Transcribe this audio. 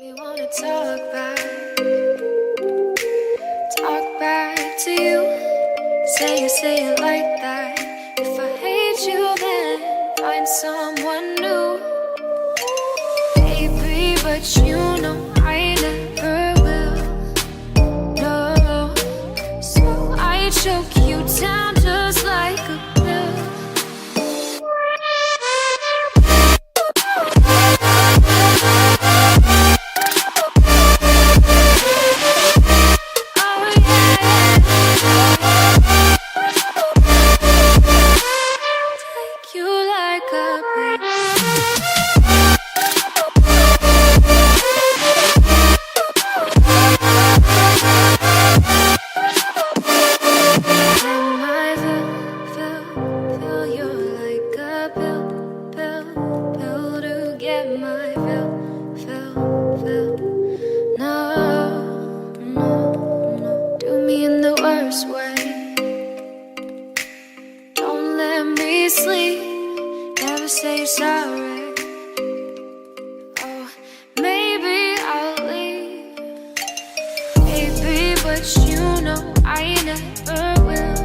We wanna talk back to you. Say it like that. If I hate you, then find someone new. Baby, but you know I never will. No, so I choke you down just like a pill. Sleep, never say sorry. Oh, maybe I'll leave, baby, but you know I never will.